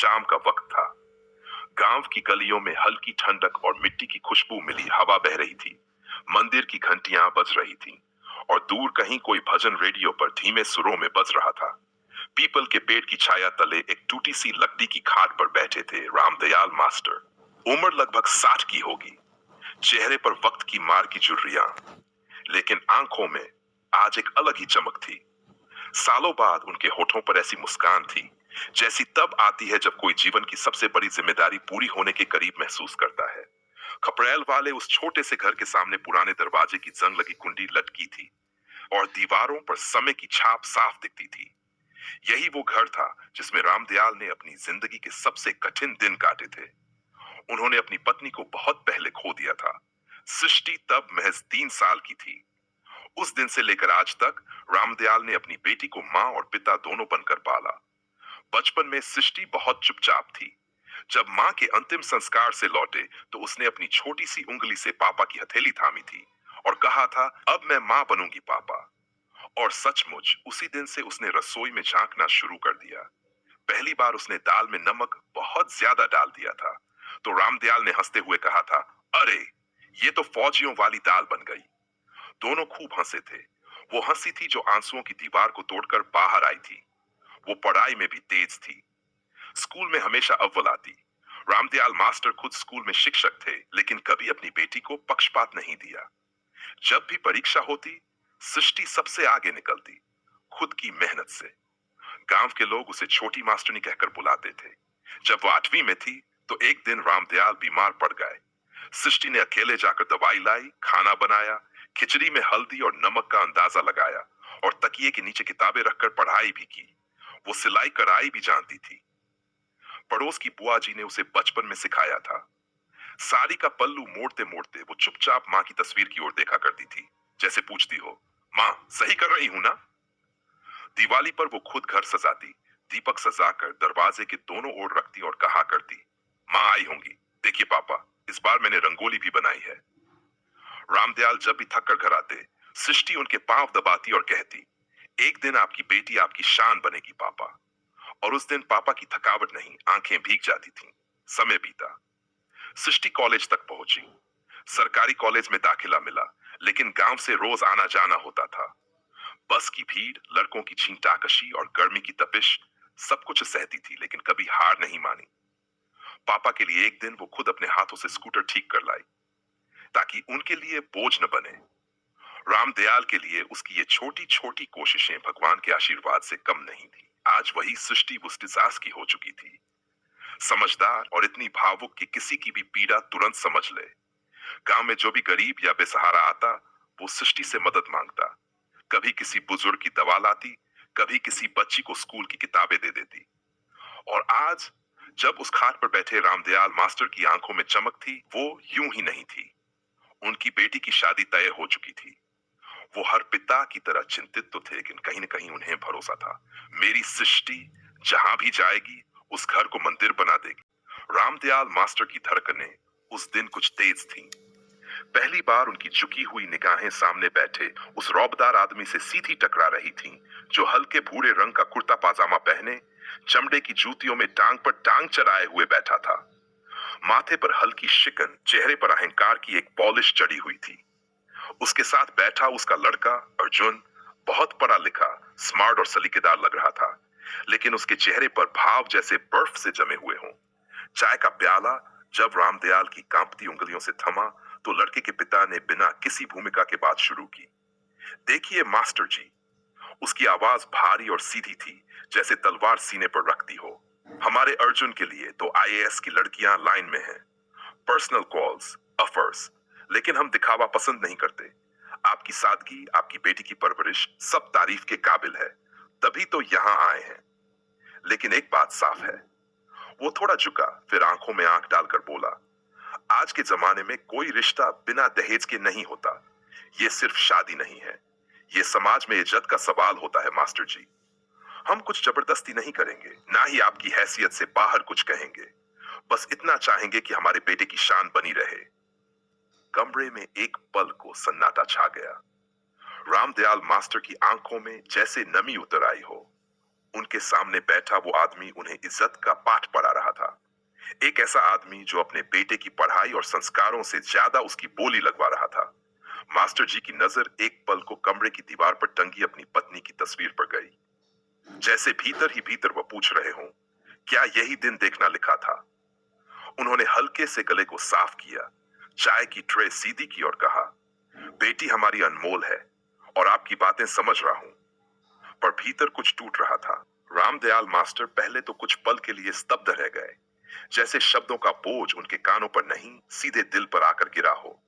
शाम का वक्त था। गांव की गलियों में हल्की ठंडक और मिट्टी की खुशबू मिली हवा बह रही थी। मंदिर की घंटियां बज रही थीं और दूर कहीं कोई भजन रेडियो पर धीमे सुरों में बज रहा था। पीपल के पेड़ की छाया तले एक टूटी सी लकड़ी की खाट पर बैठे थे रामदयाल मास्टर। उम्र लगभग 60 की होगी। चेहरे पर वक्त की मार की झुर्रियां, लेकिन आंखों में आज एक अलग ही चमक थी। सालों बाद उनके होठों पर ऐसी मुस्कान थी जैसी तब आती है जब कोई जीवन की सबसे बड़ी जिम्मेदारी पूरी होने के करीब महसूस करता है। खपरेल वाले उस छोटे से घर के सामने पुराने दरवाजे की जंग लगी कुंडी लटकी थी और दीवारों पर समय की छाप साफ दिखती थी। यही वो घर था जिसमें रामदयाल ने अपनी जिंदगी के सबसे कठिन दिन काटे थे। उन्होंने अपनी पत्नी को बहुत पहले खो दिया था। सृष्टि तब महज 3 साल की थी। उस दिन से लेकर आज तक रामदयाल ने अपनी बेटी को माँ और पिता दोनों बनकर पाला। बचपन में सृष्टि बहुत चुपचाप थी। जब माँ के अंतिम संस्कार से लौटे तो उसने अपनी छोटी सी उंगली से पापा की हथेली थामी थी और कहा था, अब मैं माँ बनूंगी पापा। और सचमुच उसी दिन से उसने रसोई में झांकना शुरू कर दिया। पहली बार उसने दाल में नमक बहुत ज्यादा डाल दिया था तो रामदयाल ने हंसते हुए कहा था, अरे ये तो फौजियों वाली दाल बन गई। दोनों खूब हंसे थे। वो हंसी थी जो आंसुओं की दीवार को तोड़कर बाहर आई थी। वो पढ़ाई में भी तेज थी। स्कूल में हमेशा अव्वल आती। रामदयाल मास्टर खुद स्कूल में शिक्षक थे, लेकिन कभी अपनी बेटी को पक्षपात नहीं दिया। जब भी परीक्षा होती, सृष्टि सबसे आगे निकलती, खुद की मेहनत से। गांव के लोग उसे छोटी मास्टरनी कहकर बुलाते थे। जब वो 8वीं में थी तो एक दिन रामदयाल बीमार पड़ गए। सृष्टि ने अकेले जाकर दवाई लाई, खाना बनाया, खिचड़ी में हल्दी और नमक का अंदाजा लगाया और तकिए के नीचे किताबें रखकर पढ़ाई भी की। वो सिलाई कढ़ाई भी जानती थी। पड़ोस की बुआ जी ने उसे बचपन में सिखाया था। साड़ी का पल्लू मोड़ते मोड़ते वो चुपचाप माँ की तस्वीर की ओर देखा करती थी, जैसे पूछती हो, माँ सही कर रही हूं ना? दिवाली पर वो खुद घर सजाती, दीपक सजाकर दरवाजे के दोनों ओर रखती और कहा करती, माँ आई होंगी, देखिए पापा इस बार मैंने रंगोली भी बनाई है। रामदयाल जब भी थक कर घर आते, सृष्टि उनके पांव दबाती और कहती, एक दिन आपकी बेटी आपकी शान बनेगी पापा। और उस दिन पापा की थकावट नहीं, आंखें भीग जाती थीं। समय बीता। सृष्टि कॉलेज तक पहुंची। सरकारी कॉलेज में दाखिला मिला, लेकिन गांव से रोज आना जाना होता था। बस की भीड़, लड़कों की छींटाकशी और गर्मी की तपिश, सब कुछ सहती थी, लेकिन कभी हार नहीं मानी। पापा के लिए एक दिन वो खुद अपने हाथों से स्कूटर ठीक कर लाई, ताकि उनके लिए बोझ न बने। रामदयाल के लिए उसकी ये छोटी छोटी कोशिशें भगवान के आशीर्वाद से कम नहीं थी। आज वही सृष्टि मुस्तिसास की हो चुकी थी, समझदार और इतनी भावुक कि किसी की भी पीड़ा तुरंत समझ ले। गांव में जो भी गरीब या बेसहारा आता, वो सृष्टि से मदद मांगता। कभी किसी बुजुर्ग की दवा लाती, कभी किसी बच्ची को स्कूल की किताबें दे देती। और आज जब उस खाट पर बैठे रामदयाल मास्टर की आंखों में चमक थी, वो यूं ही नहीं थी। उनकी बेटी की शादी तय हो चुकी थी। वो हर पिता की तरह चिंतित तो थे, लेकिन कहीं न कहीं उन्हें भरोसा था, मेरी सृष्टि जहां भी जाएगी उस घर को मंदिर बना देगी। रामदयाल मास्टर की धड़कनें उस दिन कुछ तेज थीं। पहली बार उनकी झुकी हुई निगाहें सामने बैठे उस रौबदार आदमी से सीधी टकरा रही थीं, जो हल्के भूरे रंग का कुर्ता पाजामा पहने, चमड़े की जूतियों में टांग पर टांग चढ़ाए हुए बैठा था। माथे पर हल्की शिकन, चेहरे पर अहंकार की एक पॉलिश चढ़ी हुई थी। उसके साथ बैठा उसका लड़का अर्जुन बहुत पढ़ा लिखा, स्मार्ट और सलीकेदार लग रहा था, लेकिन उसके चेहरे पर भाव जैसे बर्फ से जमे हुए हों। चाय का प्याला जब रामदयाल की कांपती उंगलियों से थमा तो लड़के के पिता ने बिना किसी भूमिका के बात शुरू की। देखिए मास्टर जी, उसकी आवाज भारी और सीधी थी, जैसे तलवार सीने पर रखती हो। हमारे अर्जुन के लिए तो आईएएस की लड़कियां लाइन में हैं, पर्सनल कॉल्स, अफर्स, लेकिन हम दिखावा पसंद नहीं करते। आपकी सादगी, आपकी बेटी की परवरिश सब तारीफ के काबिल है, तभी तो यहां आए हैं। लेकिन एक बात साफ है। वो थोड़ा झुका, फिर आंखों में आंख डालकर बोला, आज के जमाने में कोई रिश्ता बिना दहेज के नहीं होता। ये सिर्फ शादी नहीं है, ये समाज में इज्जत का सवाल होता है मास्टर जी। हम कुछ जबरदस्ती नहीं करेंगे, ना ही आपकी हैसियत से बाहर कुछ कहेंगे। बस इतना चाहेंगे कि हमारे बेटे की शान बनी रहे। कमरे में एक पल को सन्नाटा छा गया। रामदयाल मास्टर की आंखों में जैसे नमी उतर आई हो। उनके सामने बैठा वो आदमी उन्हें इज्जत का पाठ पढ़ा रहा था। एक ऐसा आदमी जो अपने बेटे की पढ़ाई और संस्कारों से ज्यादा उसकी बोली लगवा रहा था। मास्टर जी की नजर एक पल को कमरे की दीवार पर टंगी अपनी पत्नी की तस्वीर पर गई, जैसे भीतर ही भीतर वह पूछ रहे हों, क्या यही दिन देखना लिखा था। उन्होंने हल्के से गले को साफ किया, चाय की ट्रे सीधी की और कहा, बेटी हमारी अनमोल है और आपकी बातें समझ रहा हूं, पर भीतर कुछ टूट रहा था। रामदयाल मास्टर पहले तो कुछ पल के लिए स्तब्ध रह गए, जैसे शब्दों का बोझ उनके कानों पर नहीं सीधे दिल पर आकर गिरा हो।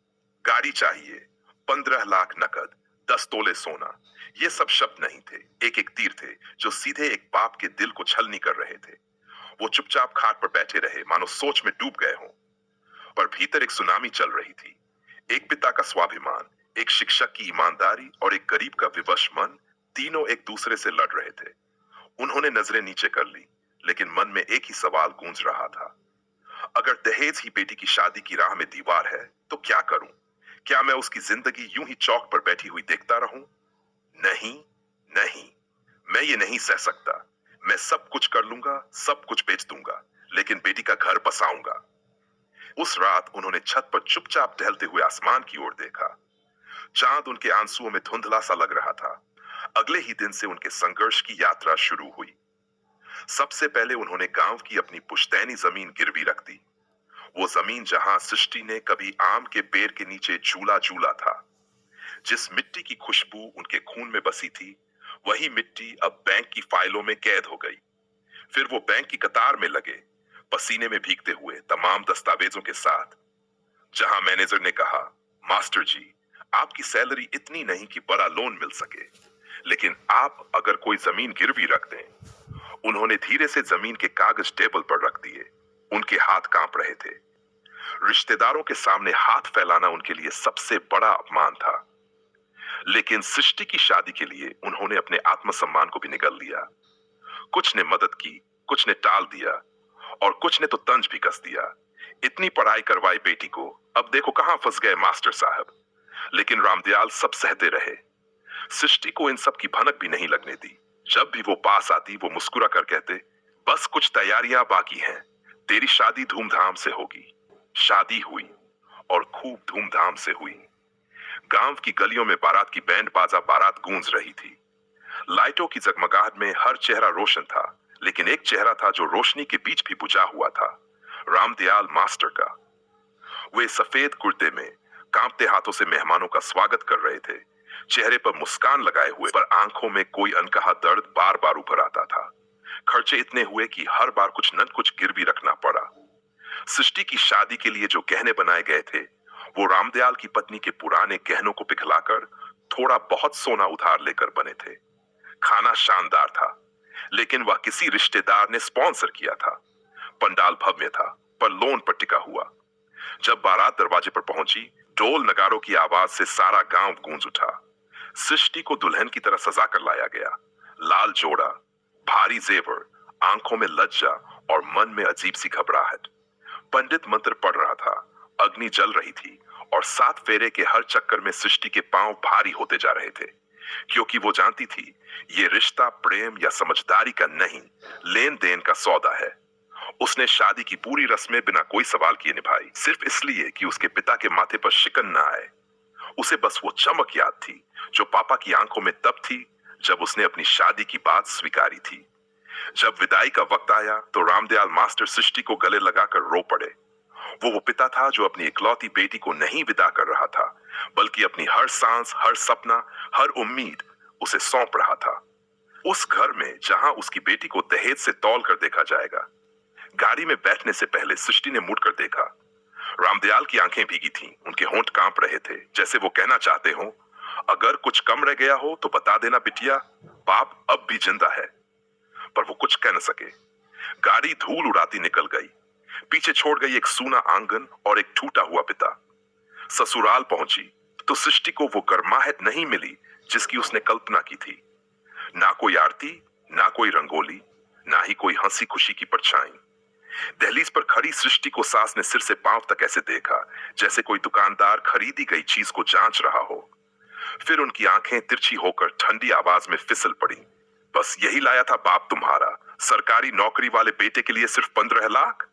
गाड़ी चाहिए, 15 लाख नकद, 10 तोले सोना, ये सब शब्द नहीं थे, एक एक तीर थे जो सीधे एक बाप के दिल को छलनी कर रहे थे। वो चुपचाप खाट पर बैठे रहे, मानो सोच में डूब गए हों। पर भीतर एक सुनामी चल रही थी। एक पिता का स्वाभिमान, एक शिक्षक की ईमानदारी और एक गरीब का विवश मन, तीनों एक दूसरे से लड़ रहे थे। उन्होंने नजरें नीचे कर ली, लेकिन मन में एक ही सवाल गूंज रहा था, अगर दहेज ही बेटी की शादी की राह में दीवार है तो क्या करूं? क्या मैं उसकी जिंदगी यूं ही चौक पर बैठी हुई देखता रहूं? नहीं, नहीं, मैं ये नहीं सह सकता। मैं सब कुछ कर लूंगा, सब कुछ बेच दूंगा, लेकिन बेटी का घर बसाऊंगा। उस रात उन्होंने छत पर चुपचाप टहलते हुए आसमान की ओर देखा। चांद उनके आंसुओं में धुंधला सा लग रहा था। अगले ही दिन से उनके संघर्ष की यात्रा शुरू हुई। सबसे पहले उन्होंने गांव की अपनी पुश्तैनी जमीन गिरवी रख दी। वो जमीन जहां सृष्टि ने कभी आम के पेड़ के नीचे झूला झूला था। जिस मिट्टी की खुशबू उनके खून में बसी थी, वही मिट्टी अब बैंक की फाइलों में कैद हो गई। फिर वो बैंक की कतार में लगे, पसीने में भीगते हुए तमाम दस्तावेजों के साथ। जहां मैनेजर ने कहा, मास्टर जी, आपकी सैलरी इतनी नहीं कि बड़ा लोन मिल सके, लेकिन आप अगर कोई जमीन गिरवी रख दें। उन्होंने धीरे से जमीन के कागज टेबल पर रख दिए। उनके हाथ कांप रहे थे। रिश्तेदारों के सामने हाथ फैलाना उनके लिए सबसे बड़ा अपमान था, लेकिन सृष्टि की शादी के लिए उन्होंने अपने आत्मसम्मान को भी निगल लिया। कुछ ने मदद की, कुछ ने टाल दिया और कुछ ने तो तंज भी कस दिया। इतनी पढ़ाई करवाई बेटी को, अब देखो कहां फंस गए मास्टर साहब। लेकिन रामदयाल सब सहते रहे। सृष्टि को इन सब की भनक भी नहीं लगने दी। जब भी वो पास आती, वो मुस्कुरा कर कहते, बस कुछ तैयारियां बाकी हैं, तेरी शादी धूमधाम से होगी। शादी हुई और खूब धूमधाम से हुई। गांव की गलियों में बारात की बैंड बाजा बारात गूंज रही थी। लाइटों की जगमगाहट में हर चेहरा रोशन था, लेकिन एक चेहरा था जो रोशनी के बीच भी बुझा हुआ था, रामदयाल मास्टर का। वे सफेद कुर्ते में कांपते हाथों से मेहमानों का स्वागत कर रहे थे, चेहरे पर मुस्कान लगाए हुए, पर आंखों में कोई अनकहा दर्द बार बार उभर आता था। खर्चे इतने हुए कि हर बार कुछ न कुछ गिरवी रखना पड़ा। सृष्टि की शादी के लिए जो गहने बनाए गए थे, वो रामदयाल की पत्नी के पुराने गहनों को पिघलाकर थोड़ा बहुत सोना उधार लेकर बने थे। खाना शानदार था, लेकिन वह किसी रिश्तेदार ने स्पॉन्सर किया था। पंडाल भव्य था, पर लोन पर टिका हुआ। जब बारात दरवाजे पर पहुंची, ढोल नगारों की आवाज से सारा गांव गूंज उठा। सृष्टि को दुल्हन की तरह सजा कर लाया गया। लाल जोड़ा, भारी जेवर, आंखों में लज्जा और मन में अजीब सी घबराहट। पंडित मंत्र पढ़ रहा था, अग्नि जल रही थी और 7 फेरे के हर चक्कर में सृष्टि के पांव भारी होते जा रहे थे, क्योंकि वो जानती थी ये रिश्ता प्रेम या समझदारी का नहीं, लेन देन का सौदा है। उसने शादी की पूरी रस्में बिना कोई सवाल किए निभाई, सिर्फ इसलिए कि उसके पिता के माथे पर शिकन न आए। उसे बस वो चमक याद थी जो पापा की आंखों में तब थी जब उसने अपनी शादी की बात स्वीकारी थी। जब विदाई का वक्त आया तो रामदयाल मास्टर सृष्टि को गले लगाकर रो पड़े। वो पिता था जो अपनी इकलौती बेटी को नहीं विदा कर रहा था, बल्कि अपनी हर सांस, हर सपना, हर उम्मीद उसे सौंप रहा था। उस घर में जहां उसकी बेटी को दहेज से तौल कर देखा जाएगा। गाड़ी में बैठने से पहले सृष्टि ने मुड़कर देखा। रामदयाल की आंखें भीगी थीं, उनके होंठ कांप रहे थे, जैसे वो कहना चाहते हो, अगर कुछ कम रह गया हो तो बता देना बिटिया, बाप अब भी जिंदा है। पर वो कुछ कह न सके। गाड़ी धूल उड़ाती निकल गई। पीछे छोड़ गई एक सूना आंगन और एक टूटा हुआ पिता। ससुराल पहुंची तो सृष्टि को वो गर्माहट नहीं मिली जिसकी उसने कल्पना की थी। ना कोई आरती, ना कोई रंगोली, ना ही कोई हंसी खुशी की परछाई। दहलीज पर खड़ी सृष्टि को सास ने सिर से पांव तक ऐसे देखा जैसे कोई दुकानदार खरीदी गई चीज को जांच रहा हो। फिर उनकी आंखें तिरछी होकर ठंडी आवाज में फिसल पड़ी, बस यही लाया था बाप तुम्हारा, सरकारी नौकरी वाले बेटे के लिए सिर्फ 15 लाख।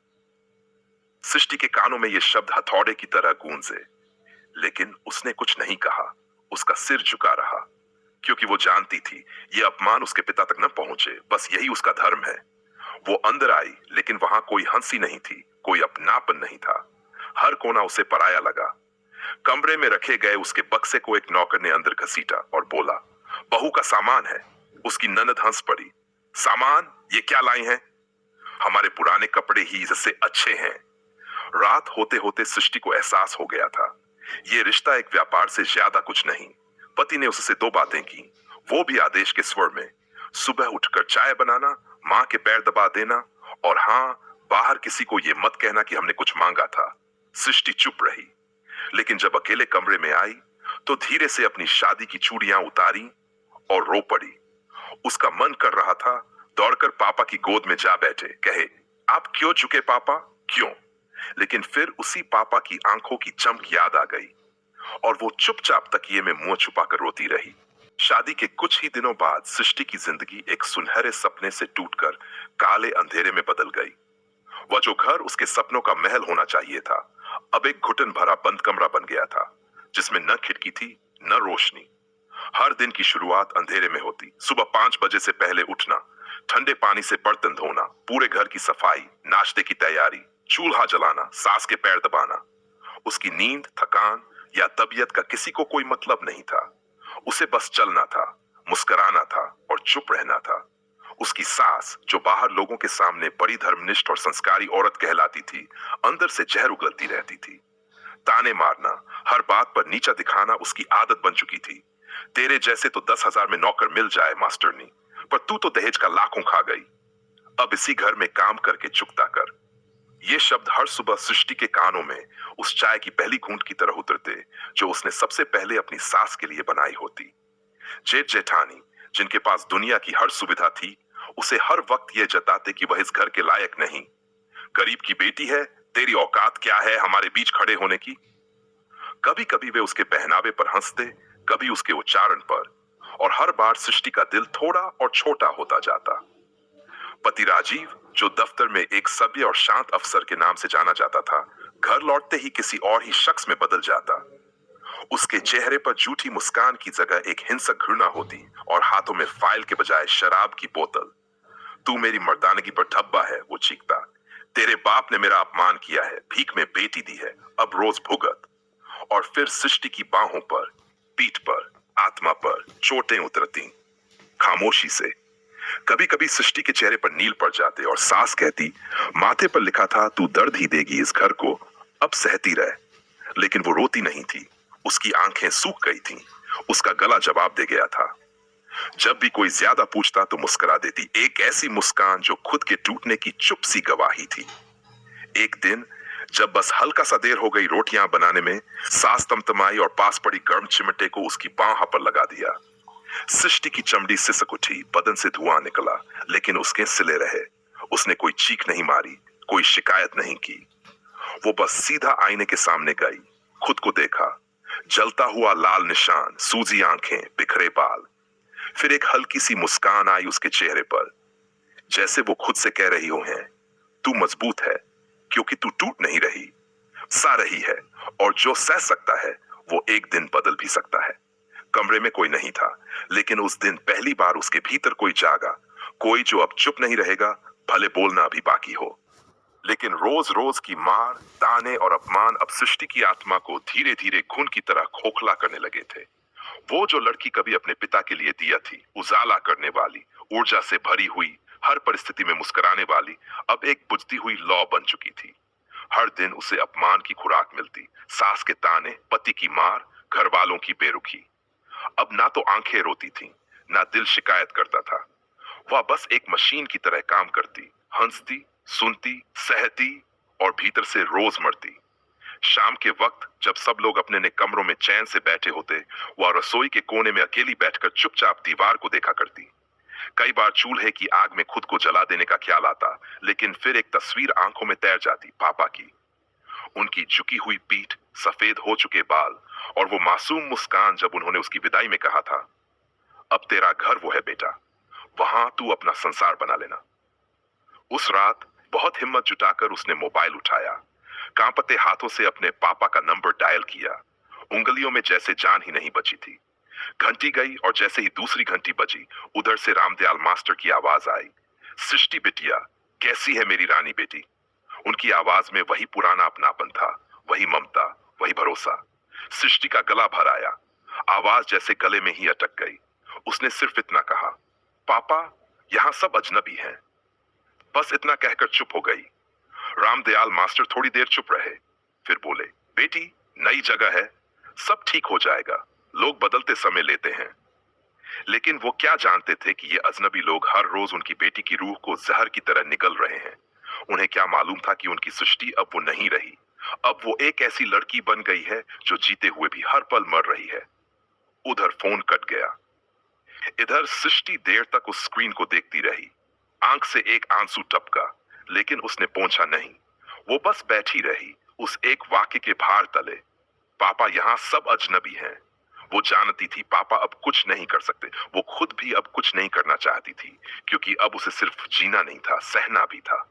सृष्टि के कानों में ये शब्द हथौड़े की तरह गूंजे, लेकिन उसने कुछ नहीं कहा। उसका सिर झुका रहा, क्योंकि वो जानती थी ये अपमान उसके पिता तक न पहुंचे। बस यही उसका धर्म है। वो अंदर आई, लेकिन वहां कोई हंसी नहीं थी, कोई अपनापन नहीं था। हर कोना उसे पराया लगा। कमरे में रखे गए उसके बक्से को एक नौकर ने अंदर घसीटा और बोला, बहू का सामान है। उसकी ननद हंस पड़ी। सामान? ये क्या लाई हैं? हमारे पुराने कपड़े ही इससे अच्छे हैं। रात होते होते सृष्टि को एहसास हो गया था, ये रिश्ता एक व्यापार से ज्यादा कुछ नहीं। पति ने उससे 2 बातें की, वो भी आदेश के स्वर में। सुबह उठकर चाय बनाना, माँ के पैर दबा देना, और हाँ, बाहर किसी को ये मत कहना कि हमने कुछ मांगा था। सृष्टि चुप रही, लेकिन जब अकेले कमरे में आई तो धीरे से अपनी शादी की चूड़ियां उतारी और रो पड़ी। उसका मन कर रहा था दौड़कर पापा की गोद में जा बैठे, कहे, आप क्यों झुके पापा, क्यों? लेकिन फिर उसी पापा की आंखों की चमक याद आ गई और वो चुपचाप तकिए में मुंह छुपाकर रोती रही। शादी के कुछ ही दिनों बाद सृष्टि की जिंदगी एक सुनहरे सपने से टूटकर काले अंधेरे में बदल गई। वह जो घर उसके सपनों का महल होना चाहिए था, अब एक घुटन भरा बंद कमरा बन गया था, जिसमें न खिड़की थी न रोशनी। हर दिन की शुरुआत अंधेरे में होती। सुबह 5 बजे से पहले उठना, ठंडे पानी से बर्तन धोना, पूरे घर की सफाई, नाश्ते की तैयारी, चूल्हा जलाना, सास के पैर दबाना। उसकी नींद, थकान या तबीयत का किसी को कोई मतलब नहीं था। उसे बस चलना था, मुस्कुराना था और चुप रहना था। उसकी सास, जो बाहर लोगों के सामने बड़ी धर्मनिष्ठ और संस्कारी औरत कहलाती थी, अंदर से जहर उगलती रहती थी। ताने मारना, हर बात पर नीचा दिखाना उसकी आदत बन चुकी थी। तेरे जैसे तो 10,000 में नौकर मिल जाए मास्टरनी, पर तू तो दहेज का लाखों खा गई। अब इसी घर में काम करके चुकता कर। ये शब्द हर सुबह सृष्टि के कानों में उस चाय की पहली घूंट की तरह उतरते, जो उसने सबसे पहले अपनी सास के लिए बनाई होती। जेठ जेठानी, जिनके पास दुनिया की हर सुविधा थी, उसे हर वक्त ये जताते कि वह इस घर के लायक नहीं। गरीब की बेटी है, तेरी औकात क्या है हमारे बीच खड़े होने की? कभी कभी वे उसके पहनावे पर हंसते, कभी उसके उच्चारण पर, और हर बार सृष्टि का दिल थोड़ा और छोटा होता जाता। पति राजीव, जो दफ्तर में एक सभ्य और शांत अफसर के नाम से जाना जाता था, घर लौटते ही किसी और ही शख्स में बदल जाता। उसके चेहरे पर झूठी मुस्कान की जगह एक हिंसक घृणा होती और हाथों में फाइल के बजाय शराब की बोतल। तू मेरी मर्दानगी पर धब्बा है, वो चीखता। तेरे बाप ने मेरा अपमान किया है, भीख में बेटी दी है, अब रोज भुगत। और फिर सृष्टि की बाहों पर, पीठ पर, आत्मा पर चोटें उतरती, खामोशी से। कभी कभी सृष्टि के चेहरे पर नील पड़ जाते और सास कहती, माथे पर लिखा था तू दर्द ही देगी इस घर को, अब सहती रह। लेकिन वो रोती नहीं थी, उसकी आंखें सूख गई थीं, उसका गला जवाब दे गया था। जब भी कोई ज्यादा पूछता तो मुस्कुरा देती, एक ऐसी मुस्कान जो खुद के टूटने की चुप सी गवाही थी। एक दिन जब बस हल्का सा देर हो गई रोटियां बनाने में, सास तमतमाई और पास पड़ी गर्म चिमटे को उसकी बांह पर लगा दिया। सृष्टि की चमड़ी सिसक उठी, बदन से धुआं निकला, लेकिन उसके सिले रहे। उसने कोई चीख नहीं मारी, कोई शिकायत नहीं की। वो बस सीधा आईने के सामने गई, खुद को देखा। जलता हुआ लाल निशान, सूजी आंखें, बिखरे बाल। फिर एक हल्की सी मुस्कान आई उसके चेहरे पर, जैसे वो खुद से कह रही हो है, तू मजबूत है क्योंकि तू टूट नहीं रही, सा रही है, और जो सह सकता है वो एक दिन बदल भी सकता है। कमरे में कोई नहीं था, लेकिन उस दिन पहली बार उसके भीतर कोई जागा, कोई जो अब चुप नहीं रहेगा, भले बोलना अभी बाकी हो। लेकिन रोज रोज की मार, ताने और अपमान अब सृष्टि की आत्मा को धीरे धीरे खून की तरह खोखला करने लगे थे। वो जो लड़की कभी अपने पिता के लिए दिया थी, उजाला करने वाली, ऊर्जा से भरी हुई, हर परिस्थिति में मुस्कुराने वाली, अब एक बुझती हुई लौ बन चुकी थी। हर दिन उसे अपमान की खुराक मिलती, सास के ताने, पति की मार, घर वालों की बेरुखी। अब ना तो आंखें रोती थीं, ना दिल शिकायत करता था। वह बस एक मशीन की तरह काम करती, हंसती, सुनती, सहती और भीतर से रोज मरती। शाम के वक्त जब सब लोग अपने ने कमरों में चैन से बैठे होते, वह रसोई के कोने में अकेली बैठकर चुपचाप दीवार को देखा करती। कई बार चूल्हे की आग में खुद को जला देने का ख्याल आता, लेकिन फिर एक तस्वीर आंखों में तैर जाती, पापा की। उनकी झुकी हुई पीठ, सफेद हो चुके बाल और वो मासूम मुस्कान जब उन्होंने उसकी विदाई में कहा था, अब तेरा घर वो है बेटा। वहां तू अपना संसार बना लेना। उस रात बहुत हिम्मत जुटाकर उसने मोबाइल उठाया, कांपते हाथों से अपने पापा का नंबर डायल किया। उंगलियों में जैसे जान ही नहीं बची थी। घंटी गई और जैसे ही दूसरी घंटी बजी, उधर से रामदयाल मास्टर की आवाज आई, सृष्टि बिटिया, कैसी है मेरी रानी बेटी। उनकी आवाज में वही पुराना अपनापन था, वही ममता, वही भरोसा। सृष्टि का गला भर आया, आवाज जैसे गले में ही अटक गई। उसने सिर्फ इतना कहा, पापा, यहाँ सब अजनबी हैं। बस इतना कहकर चुप हो गई। रामदयाल मास्टर थोड़ी देर चुप रहे, फिर बोले, बेटी, नई जगह है, सब ठीक हो जाएगा, लोग बदलते समय लेते हैं। लेकिन वो क्या जानते थे कि ये अजनबी लोग हर रोज उनकी बेटी की रूह को जहर की तरह निगल रहे हैं। उन्हें क्या मालूम था कि उनकी सृष्टि अब वो नहीं रही। अब वो एक ऐसी लड़की बन गई है जो जीते हुए भी हर पल मर रही है। उधर फोन कट गया। इधर सृष्टि देर तक उस स्क्रीन को देखती रही। आंख से एक आंसू टपका, लेकिन उसने पोंछा नहीं। वो बस बैठी रही उस एक वाक्य के भार तले, पापा यहाँ सब अजनबी हैं। वो जानती थी पापा अब कुछ नहीं कर सकते। वो खुद भी अब कुछ नहीं करना चाहती थी, क्योंकि अब उसे सिर्फ जीना नहीं था, सहना भी था।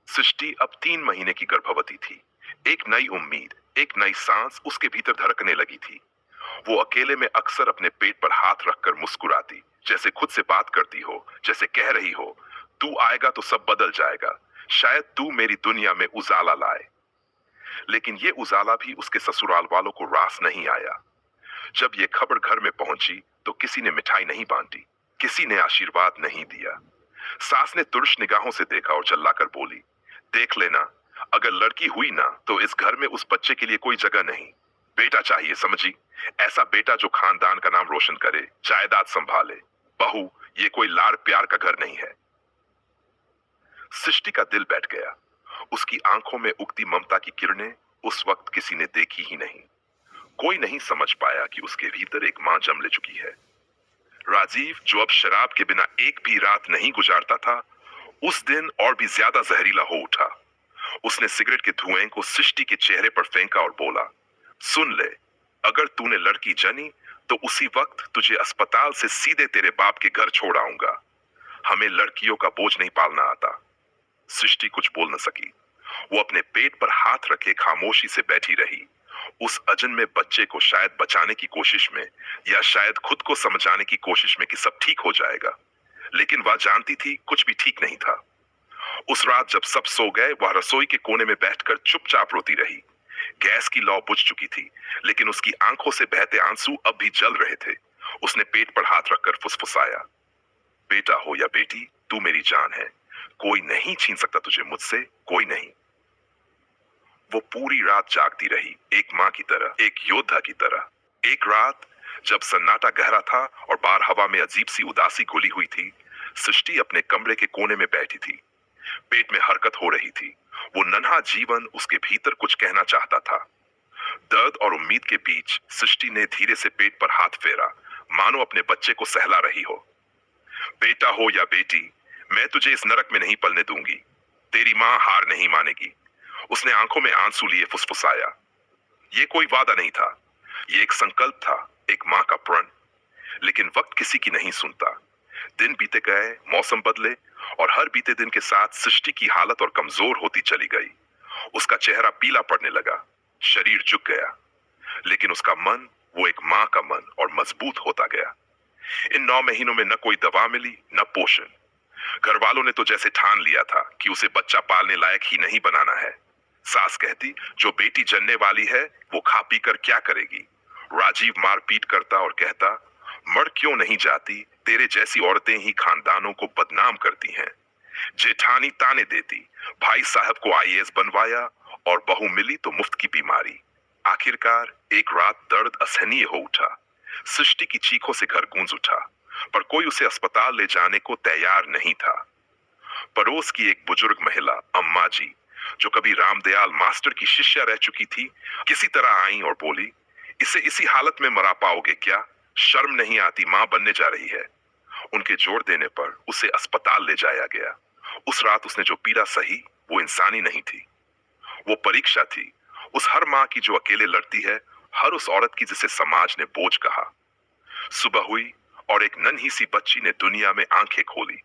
सृष्टि अब 3 महीने की गर्भवती थी। एक नई उम्मीद, एक नई सांस उसके भीतर धड़कने लगी थी। वो अकेले में अक्सर अपने पेट पर हाथ रखकर मुस्कुराती, जैसे खुद से बात करती हो, जैसे कह रही हो, तू आएगा तो सब बदल जाएगा, शायद तू मेरी दुनिया में उजाला लाए। लेकिन ये उजाला भी उसके ससुराल वालों को रास नहीं आया। जब ये खबर घर में पहुंची तो किसी ने मिठाई नहीं बांटी, किसी ने आशीर्वाद नहीं दिया। सास ने तुर्श निगाहों से देखा और चिल्लाकर बोली, देख लेना, अगर लड़की हुई ना तो इस घर में उस बच्चे के लिए कोई जगह नहीं। बेटा चाहिए, समझी? ऐसा बेटा जो खानदान का नाम रोशन करे, जायदाद संभाले। बहू, ये कोई लाड़ प्यार का घर नहीं है। सृष्टि का दिल बैठ गया। उसकी आंखों में उगती ममता की किरणें उस वक्त किसी ने देखी ही नहीं। कोई नहीं समझ पाया कि उसके भीतर एक मां जन्म ले चुकी है। राजीव, जो अब शराब के बिना एक भी रात नहीं गुजारता था, उस दिन और भी ज्यादा जहरीला हो उठा। उसने सिगरेट के धुएं को सृष्टि के चेहरे पर फेंका और बोला, सुन ले, अगर तूने लड़की जनी तो उसी वक्त तुझे अस्पताल से सीधे तेरे बाप के घर छोड़ आऊंगा। हमें लड़कियों का बोझ नहीं पालना आता। सृष्टि कुछ बोल न सकी। वो अपने पेट पर हाथ रखे खामोशी से बैठी रही, उस अजन्मे बच्चे को शायद बचाने की कोशिश में, या शायद खुद को समझाने की कोशिश में कि सब ठीक हो जाएगा। लेकिन वह जानती थी कुछ भी ठीक नहीं था। उस रात जब सब सो गए, वह रसोई के कोने में बैठकर चुपचाप रोती रही। गैस की लौ बुझ चुकी थी, लेकिन उसकी आंखों से बहते आंसू अब भी जल रहे थे। उसने पेट पर हाथ रखकर फुसफुसाया, बेटा हो या बेटी, तू मेरी जान है। कोई नहीं छीन सकता तुझे मुझसे, कोई नहीं। वो पूरी रात जागती रही, एक मां की तरह, एक योद्धा की तरह। एक रात जब सन्नाटा गहरा था और बाहर हवा में अजीब सी उदासी घुली हुई थी, सृष्टि अपने कमरे के कोने में बैठी थी। पेट में हरकत हो रही थी। वो नन्हा जीवन उसके भीतर कुछ कहना चाहता था। दर्द और उम्मीद के बीच सृष्टि ने धीरे से पेट पर हाथ फेरा, मानो अपने बच्चे को सहला रही हो। बेटा हो या बेटी, मैं तुझे इस नरक में नहीं पलने दूंगी। तेरी मां हार नहीं मानेगी। उसने आंखों में आंसू लिए फुसफुसाया। ये कोई वादा नहीं था, ये एक संकल्प था, एक मां का प्रण। लेकिन वक्त किसी की नहीं सुनता। दिन बीते गए, मौसम बदले, और हर बीते दिन के साथ सृष्टि की हालत और कमजोर होती चली गई। उसका चेहरा पीला पड़ने लगा, शरीर झुक गया, लेकिन उसका मन, वो एक मां का मन, और मजबूत होता गया। इन 9 महीनों में न कोई दवा मिली, न पोषण। घर वालों ने तो जैसे ठान लिया था कि उसे बच्चा पालने लायक ही नहीं बनाना है। सास कहती, जो बेटी जनने वाली है वो खा पी कर क्या करेगी। राजीव मारपीट करता और कहता, मर क्यों नहीं जाती, तेरे जैसी औरतें ही खानदानों को बदनाम करती हैं। जेठानी ताने देती, भाई साहब को आईएएस बनवाया और बहू मिली तो मुफ्त की बीमारी। आखिरकार एक रात दर्द असहनीय हो उठा। सृष्टि की चीखों से घर गूंज उठा, पर कोई उसे अस्पताल ले जाने को तैयार नहीं था। पड़ोस की एक बुजुर्ग महिला, अम्मा जी, जो कभी रामदयाल मास्टर की शिष्या रह चुकी थी, किसी तरह आई और बोली, इसे इसी हालत में मरा पाओगे क्या? शर्म नहीं आती, मां बनने जा रही है। उनके जोर देने पर उसे अस्पताल ले जाया गया। उस रात उसने जो पीड़ा सही, वो इंसानी नहीं थी, वो परीक्षा थी। उस हर मां की जो अकेले लड़ती है, हर उस औरत की जिसे समाज ने बोझ कहा। सुबह हुई और एक नन्ही सी बच्ची ने दुनिया में आंखें खोली।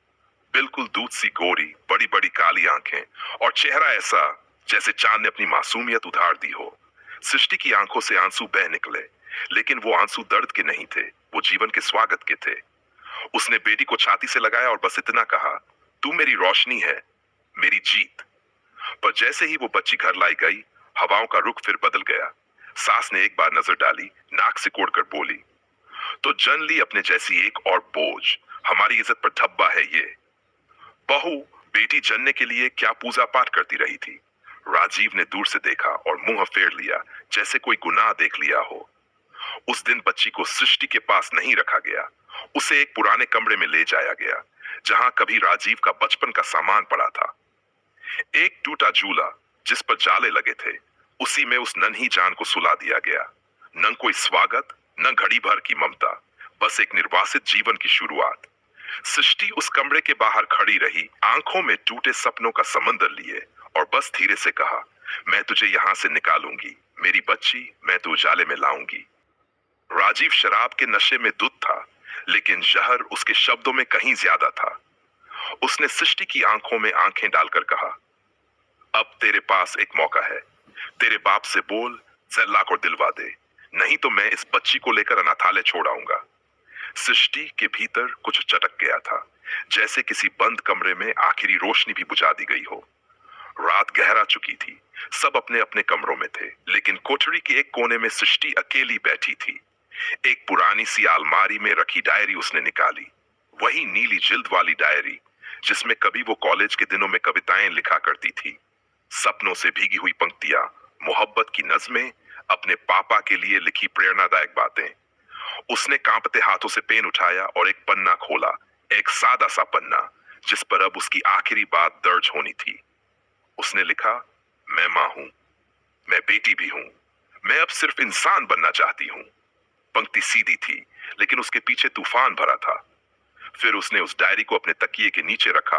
बिल्कुल दूध सी गोरी, बड़ी बड़ी काली आंखें और चेहरा ऐसा जैसे चांद ने अपनी मासूमियत उधार दी हो। सृष्टि की आंखों से आंसू बह निकले, लेकिन वो आंसू दर्द के नहीं थे, वो जीवन के स्वागत के थे। उसने बेटी को छाती से लगाया और बस इतना कहा, तू मेरी रोशनी है, मेरी जीत। पर जैसे ही वो बच्ची घर लाई गई, हवाओं का रुख फिर बदल गया। सास ने एक बार नजर डाली, नाक सिकोड़कर बोली, तो जन ली अपने जैसी एक और बोझ, हमारी इज्जत पर धब्बा है ये। बहू बेटी जनने के लिए क्या पूजा पाठ करती रही थी। राजीव ने दूर से देखा और मुंह फेर लिया, जैसे कोई गुनाह देख लिया हो। उस दिन बच्ची को सृष्टि के पास नहीं रखा गया, उसे एक पुराने कमरे में ले जाया गया, जहां कभी राजीव का बचपन का सामान पड़ा था। एक टूटा झूला जिस पर जाले लगे थे, उसी में उस नन्ही जान को सुला दिया गया। न कोई स्वागत, न घड़ी भर की ममता, बस एक निर्वासित जीवन की शुरुआत। सृष्टि उस कमरे के बाहर खड़ी रही, आंखों में टूटे सपनों का समंदर लिए, और बस धीरे से कहा, मैं तुझे यहां से निकालूंगी मेरी बच्ची, मैं तो उजाले में लाऊंगी। राजीव शराब के नशे में धुत था, लेकिन जहर उसके शब्दों में कहीं ज्यादा था। उसने सृष्टि की आंखों में आंखें डालकर कहा, अब तेरे पास एक मौका है, तेरे बाप से बोल, जल्ला को दिलवा दे, नहीं तो मैं इस बच्ची को लेकर अनाथालय छोड़ आऊंगा। सृष्टि के भीतर कुछ चटक गया था, जैसे किसी बंद कमरे में आखिरी रोशनी भी बुझा दी गई हो। रात गहरा चुकी थी, सब अपने अपने कमरों में थे, लेकिन कोठरी के एक कोने में सृष्टि अकेली बैठी थी। एक पुरानी सी अलमारी में रखी डायरी उसने निकाली, वही नीली जिल्द वाली डायरी जिसमें कभी वो कॉलेज के दिनों में कविताएं लिखा करती थी। सपनों से भीगी हुई पंक्तियां, मोहब्बत की नज़में, अपने पापा के लिए लिखी प्रेरणादायक बातें। उसने कांपते हाथों से पेन उठाया और एक पन्ना खोला, एक सादा सा पन्ना जिस पर अब उसकी आखिरी बात दर्ज होनी थी। उसने लिखा, मैं मां हूं, मैं बेटी भी हूं, मैं अब सिर्फ इंसान बनना चाहती हूं। पंक्ति सीधी थी, लेकिन उसके पीछे तूफान भरा था। फिर उसने उस डायरी को अपने तकिए के नीचे रखा,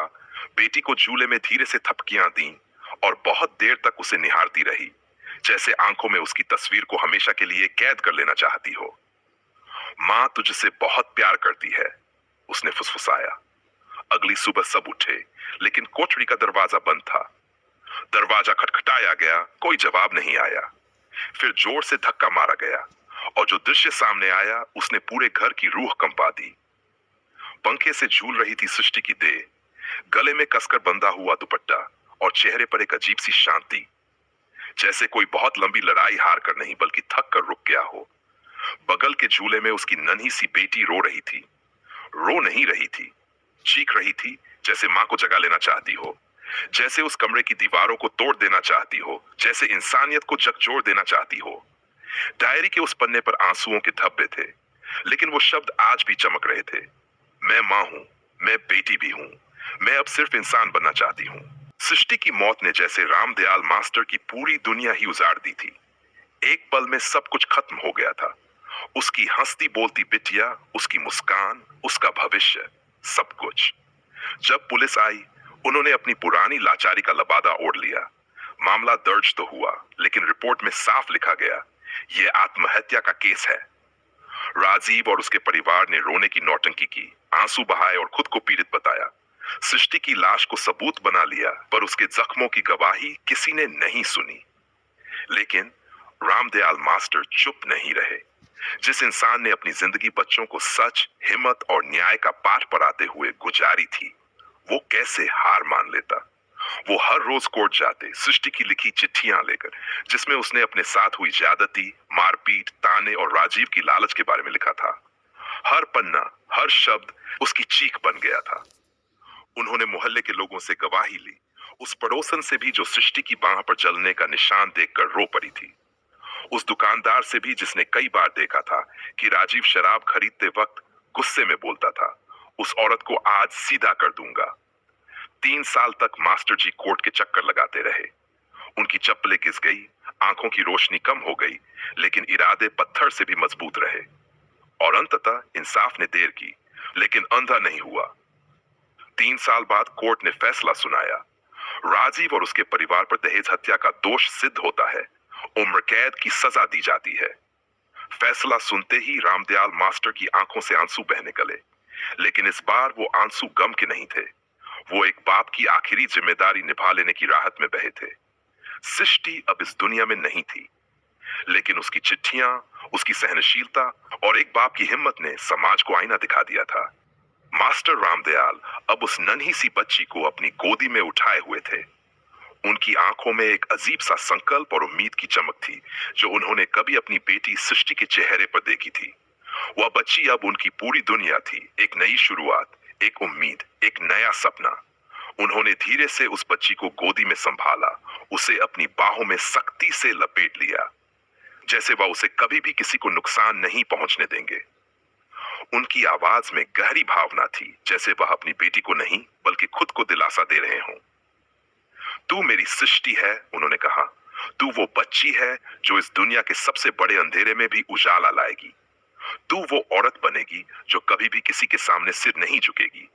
बेटी को झूले में धीरे से थपकियां दी और बहुत देर तक उसे निहारती रही, जैसे आंखों में उसकी तस्वीर को हमेशा के लिए कैद कर लेना चाहती हो। मां तुझसे बहुत प्यार करती है, उसने फुसफुसाया। अगली सुबह सब उठे, लेकिन कोठरी का दरवाजा बंद था। दरवाजा खटखटाया गया, कोई जवाब नहीं आया। फिर जोर से धक्का मारा गया और जो दृश्य सामने आया उसने पूरे घर की रूह कंपा दी। पंखे से झूल रही थी सृष्टि की देह, गले में कसकर बंधा हुआ दुपट्टा और चेहरे पर एक अजीब सी शांति, जैसे कोई बहुत लंबी लड़ाई हार कर नहीं बल्कि थक कर रुक गया हो। बगल के झूले में उसकी नन्ही सी बेटी रो रही थी। रो नहीं रही थी, चीख रही थी, जैसे मां को जगा लेना चाहती हो, जैसे उस कमरे की दीवारों को तोड़ देना चाहती हो, जैसे इंसानियत को झकझोर देना चाहती हो। डायरी के उस पन्ने पर आंसुओं के धब्बे थे, लेकिन वो शब्द आज भी चमक रहे थे, मैं मां हूं, मैं बेटी भी हूं, मैं अब सिर्फ इंसान बनना चाहती हूं। सृष्टि की मौत ने जैसे रामदयाल मास्टर की पूरी दुनिया ही उजाड़ दी थी। एक पल में सब कुछ खत्म हो गया था। उसकी हंसती बोलती बिटिया, उसकी मुस्कान, उसका भविष्य, सब कुछ। जब पुलिस आई, उन्होंने अपनी पुरानी लाचारी का लबादा ओढ़ लिया। मामला दर्ज तो हुआ, लेकिन रिपोर्ट में साफ लिखा गया, यह आत्महत्या का केस है। राजीव और उसके परिवार ने रोने की नौटंकी की, आंसू बहाए और खुद को पीड़ित बताया। सृष्टि की लाश को सबूत बना लिया, पर उसके जख्मों की गवाही किसी ने नहीं सुनी। लेकिन रामदयाल मास्टर चुप नहीं रहे। जिस इंसान ने अपनी जिंदगी बच्चों को सच, हिम्मत और न्याय का पाठ पढ़ाते हुए गुजारी थी, वो कैसे हार मान लेता। वो हर रोज कोर्ट जाते, सृष्टि की लिखी चिट्ठियां लेकर, जिसमें उसने अपने साथ हुई ज्यादती, मारपीट, ताने और राजीव की लालच के बारे में लिखा था। हर पन्ना, हर शब्द उसकी चीख बन गया था। उन्होंने मोहल्ले के लोगों से गवाही ली, उस पड़ोसन से भी जो सृष्टि की बाह पर जलने का निशान देखकर रो पड़ी थी, उस दुकानदार से भी जिसने कई बार देखा था कि राजीव शराब खरीदते वक्त गुस्से में बोलता था, उस औरत को आज सीधा कर दूंगा। 3 साल तक मास्टर जी कोर्ट के चक्कर लगाते रहे। उनकी चप्पलें घिस गई, आंखों की रोशनी कम हो गई, लेकिन इरादे पत्थर से भी मजबूत रहे। और अंततः इंसाफ ने देर की, लेकिन अंधा नहीं हुआ। 3 साल बाद कोर्ट ने फैसला सुनाया। राजीव और उसके परिवार पर दहेज हत्या का दोष सिद्ध होता है, उम्र कैद की सजा दी जाती है। फैसला सुनते ही रामदयाल मास्टर की आंखों से आंसू बहने गले, लेकिन इस बार वो आंसू गम के नहीं थे। वो एक बाप की आखिरी जिम्मेदारी निभा लेने की राहत में बहे थे। सृष्टि अब इस दुनिया में नहीं थी, लेकिन उसकी चिट्ठियां, उसकी सहनशीलता और एक बाप की हिम्मत ने समाज को आईना दिखा दिया था। मास्टर रामदयाल अब उस नन्ही सी बच्ची को अपनी गोदी में उठाए हुए थे। उनकी आंखों में एक अजीब सा संकल्प और उम्मीद की चमक थी, जो उन्होंने कभी अपनी बेटी सृष्टि के चेहरे पर देखी थी। वह बच्ची अब उनकी पूरी दुनिया थी, एक नई शुरुआत, एक उम्मीद, एक नया सपना। उन्होंने धीरे से उस बच्ची को गोदी में संभाला, उसे अपनी बाहों में सख्ती से लपेट लिया, जैसे वह उसे कभी भी किसी को नुकसान नहीं पहुंचने देंगे। उनकी आवाज में गहरी भावना थी, जैसे वह अपनी बेटी को नहीं बल्कि खुद को दिलासा दे रहे हों। तू मेरी सृष्टि है, उन्होंने कहा। तू वो बच्ची है जो इस दुनिया के सबसे बड़े अंधेरे में भी उजाला लाएगी। तू वो औरत बनेगी जो कभी भी किसी के सामने सिर नहीं झुकेगी।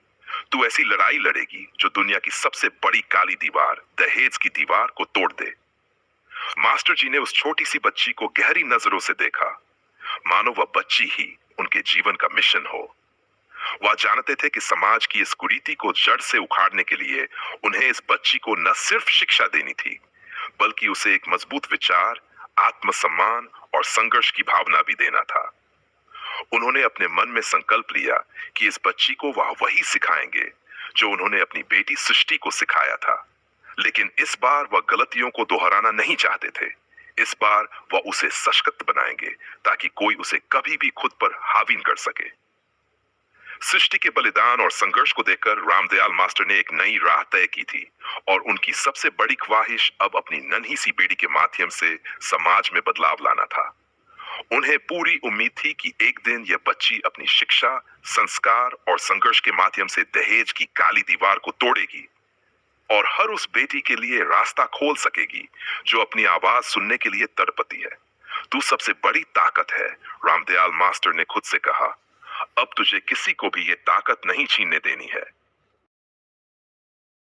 तू ऐसी लड़ाई लड़ेगी जो दुनिया की सबसे बड़ी काली दीवार, दहेज की दीवार को तोड़ दे। मास्टर जी ने उस छोटी सी बच्ची को गहरी नजरों से देखा, मानो वह बच्ची ही उनके जीवन का मिशन हो। वह जानते थे कि समाज की इस कुरीति को जड़ से उखाड़ने के लिए उन्हें इस बच्ची को न सिर्फ शिक्षा देनी थी, बल्कि उसे एक मजबूत विचार, आत्मसम्मान और संघर्ष की भावना भी देना था। उन्होंने अपने मन में संकल्प लिया कि इस बच्ची को वह वही सिखाएंगे जो उन्होंने अपनी बेटी सृष्टि को सिखाया था। लेकिन इस बार वह गलतियों को दोहराना नहीं चाहते थे। इस बार वह उसे सशक्त बनाएंगे ताकि कोई उसे कभी भी खुद पर हावी न कर सके। सृष्टि के बलिदान और संघर्ष को देखकर रामदयाल मास्टर ने एक नई राह तय की थी, और उनकी सबसे बड़ी ख्वाहिश अब अपनी नन्ही सी बेटी के माध्यम से समाज में बदलाव लाना था। उन्हें पूरी उम्मीद थी कि एक दिन यह बच्ची अपनी शिक्षा, संस्कार और संघर्ष के माध्यम से दहेज की काली दीवार को तोड़ेगी और हर उस बेटी के लिए रास्ता खोल सकेगी जो अपनी आवाज सुनने के लिए तड़पती है। तू सबसे बड़ी ताकत है, रामदयाल मास्टर ने खुद से कहा। अब तुझे किसी को भी ये ताकत नहीं छीनने देनी है।